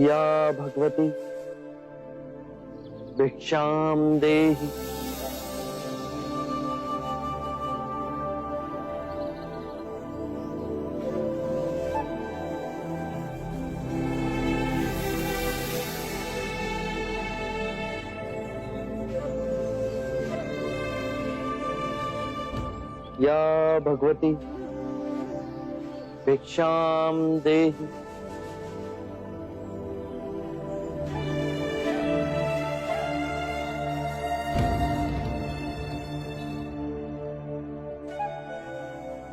या भगवती भिक्षाम देहि। या भगवती भिक्षाम देहि।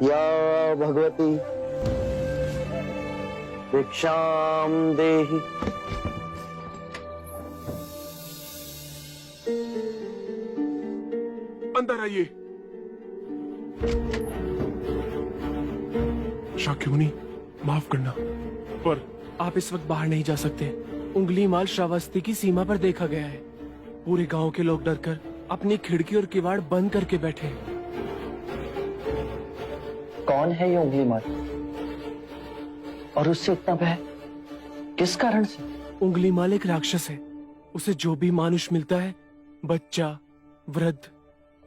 या भगवती भिक्षाम देहि। अंदर आइए। शाक्योनी, माफ करना, पर आप इस वक्त बाहर नहीं जा सकते। उंगली माल श्रावस्ती की सीमा पर देखा गया है। पूरे गांव के लोग डरकर अपनी खिड़की और किवाड़ बंद करके बैठे हैं। कौन है ये उंगली माल और उससे इतना भय किस कारण से? उंगली माल एक राक्षस है। उसे जो भी मानुष मिलता है, बच्चा, वृद्ध,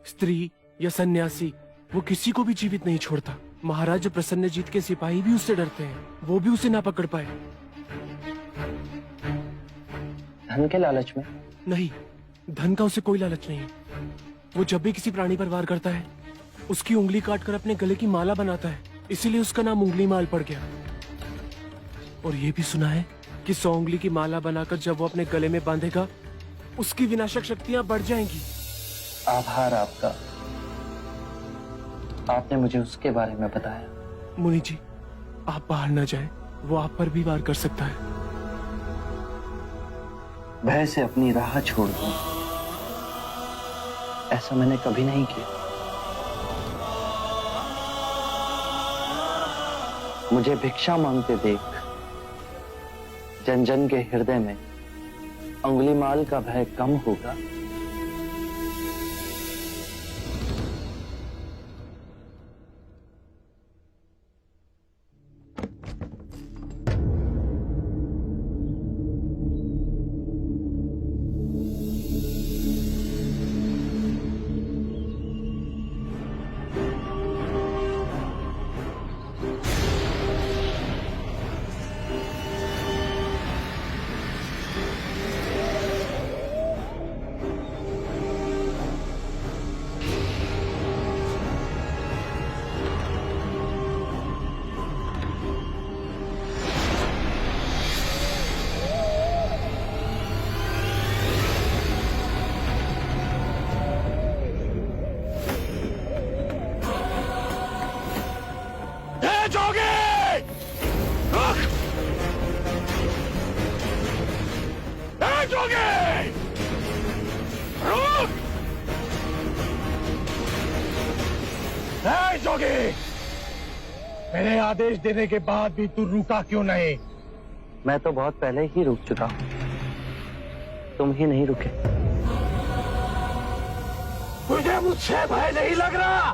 स्त्री या सन्यासी, वो किसी को भी जीवित नहीं छोड़ता। महाराज प्रसन्नजीत के सिपाही भी उससे डरते हैं। वो भी उसे ना पकड़ पाए। धन के लालच में? नहीं, धन का उसे कोई लालच नहीं है। वो जब भी किसी प्राणी पर वार करता है, उसकी उंगली काटकर अपने गले की माला बनाता है। इसीलिए उसका नाम उंगली माल पड़ गया। और ये भी सुना है कि 100 उंगली की माला बनाकर जब वो अपने गले में बांधेगा, उसकी विनाशक शक्तियां बढ़ जाएंगी। आभार आपका, आपने मुझे उसके बारे में बताया। मुनि जी, आप बाहर न जाएं, वो आप पर भी वार कर सकता है। भय से अपनी राह छोड़ दूं, ऐसा मैंने कभी नहीं किया। मुझे भिक्षा मांगते देख जन जन के हृदय में उंगलीमाल का भय कम होगा। जोगी, मेरे आदेश देने के बाद भी तू रुका क्यों नहीं? मैं तो बहुत पहले ही रुक चुका हूं, तुम ही नहीं रुके। तुझे मुझसे भय नहीं लग रहा?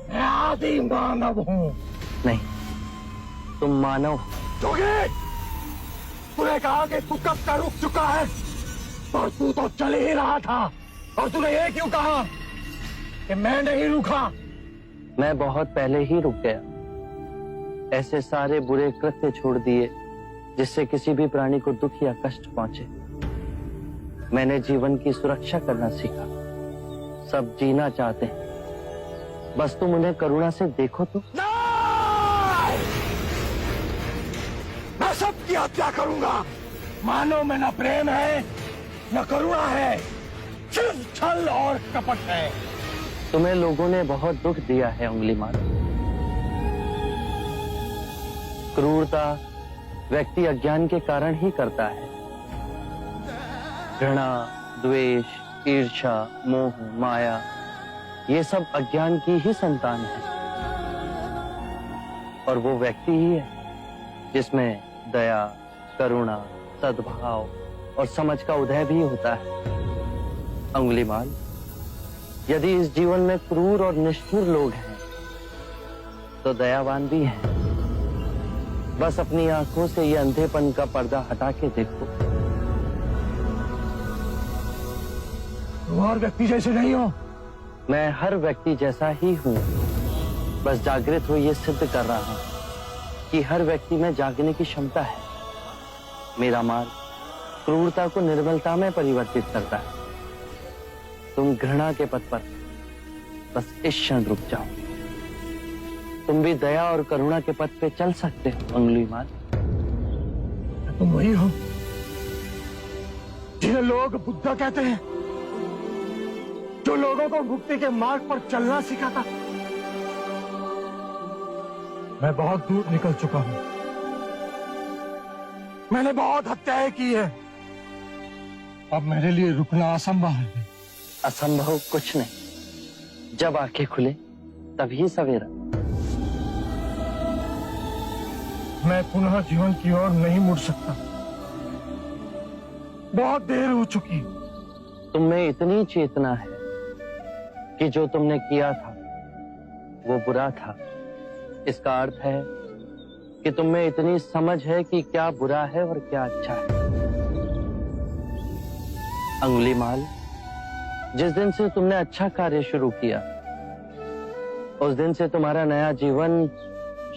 मैं आदि मानव हूं। नहीं, तुम मानव हो। जोगी, तूने कहा कि तू कब का रुक चुका है, और तू तो चल ही रहा था, और तूने ये क्यों कहा कि मैं नहीं रुका? मैं बहुत पहले ही रुक गया। ऐसे सारे बुरे कृत्य छोड़ दिए जिससे किसी भी प्राणी को दुख या कष्ट पहुंचे। मैंने जीवन की सुरक्षा करना सीखा। सब जीना चाहते हैं, बस तुम उन्हें करुणा से देखो तो। मैं सबकी हत्या करूंगा। मानो में न प्रेम है न करुणा है, सिर्फ छल और कपट है। तुम्हें लोगों ने बहुत दुख दिया है उंगलीमाल। क्रूरता व्यक्ति अज्ञान के कारण ही करता है। घृणा, द्वेष, ईर्ष्या, मोह, माया, ये सब अज्ञान की ही संतान है। और वो व्यक्ति ही है जिसमें दया, करुणा, सद्भाव और समझ का उदय भी होता है। अंगुलीमाल, यदि इस जीवन में क्रूर और निष्ठुर लोग हैं, तो दयावान भी हैं। बस अपनी आंखों से ये अंधेपन का पर्दा हटा के देखो। तुम और व्यक्ति जैसे नहीं हो। मैं हर व्यक्ति जैसा ही हूं, बस जागृत हो ये सिद्ध कर रहा हूं कि हर व्यक्ति में जागने की क्षमता है। मेरा मार्ग क्रूरता को निर्मलता में परिवर्तित करता है। तुम घृणा के पथ पर बस इस क्षण रुक जाओ। तुम भी दया और करुणा के पथ पे चल सकते हो अंगुलीमाल। तुम वही हो जिन्हें लोग बुद्धा कहते हैं, जो लोगों को मुक्ति के मार्ग पर चलना सिखाता। मैं बहुत दूर निकल चुका हूं। मैंने बहुत हत्याएं की है। अब मेरे लिए रुकना असंभव है। असंभव कुछ नहीं। जब आंखें खुले तभी सवेरा। मैं पुनः जीवन की ओर नहीं मुड़ सकता। बहुत देर हो चुकी। तुम में इतनी चेतना है कि जो तुमने किया था वो बुरा था। इसका अर्थ है कि तुम में इतनी समझ है कि क्या बुरा है और क्या अच्छा है। अंगुलीमाल, जिस दिन से तुमने अच्छा कार्य शुरू किया, उस दिन से तुम्हारा नया जीवन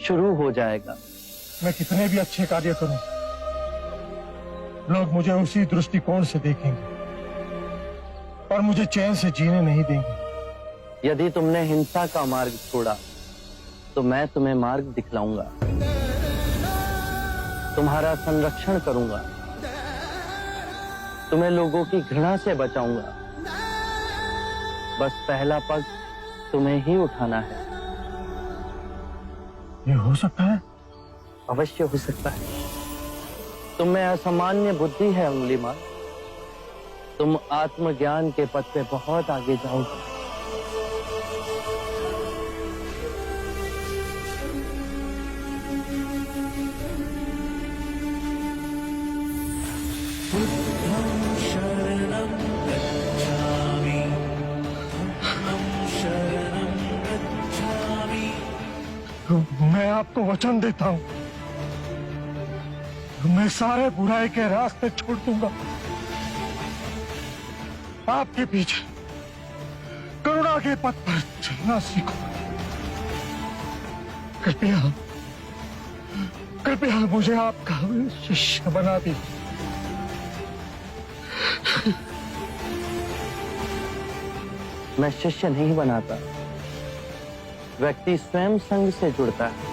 शुरू हो जाएगा। मैं कितने भी अच्छे कार्य करूं, लोग मुझे उसी दृष्टिकोण से देखेंगे और मुझे चैन से जीने नहीं देंगे। यदि तुमने हिंसा का मार्ग छोड़ा, तो मैं तुम्हें मार्ग दिखलाऊंगा। तुम्हारा संरक्षण करूंगा। तुम्हें लोगों की घृणा से बचाऊंगा। बस पहला पग तुम्हें ही उठाना है। ये हो सकता है? अवश्य हो सकता है। तुम में असामान्य बुद्धि है अंगुलीमाल। तुम आत्मज्ञान के पथ पे बहुत आगे जाओगे। मैं आपको वचन देता हूं, मैं सारे बुराई के रास्ते छोड़ दूंगा। आपके पीछे करुणा के पथ पर चलना सीखो। कृपया कृपया मुझे आपका शिष्य बना दीजिए। मैं शिष्य नहीं बनाता। व्यक्ति स्वयं संग से जुड़ता है।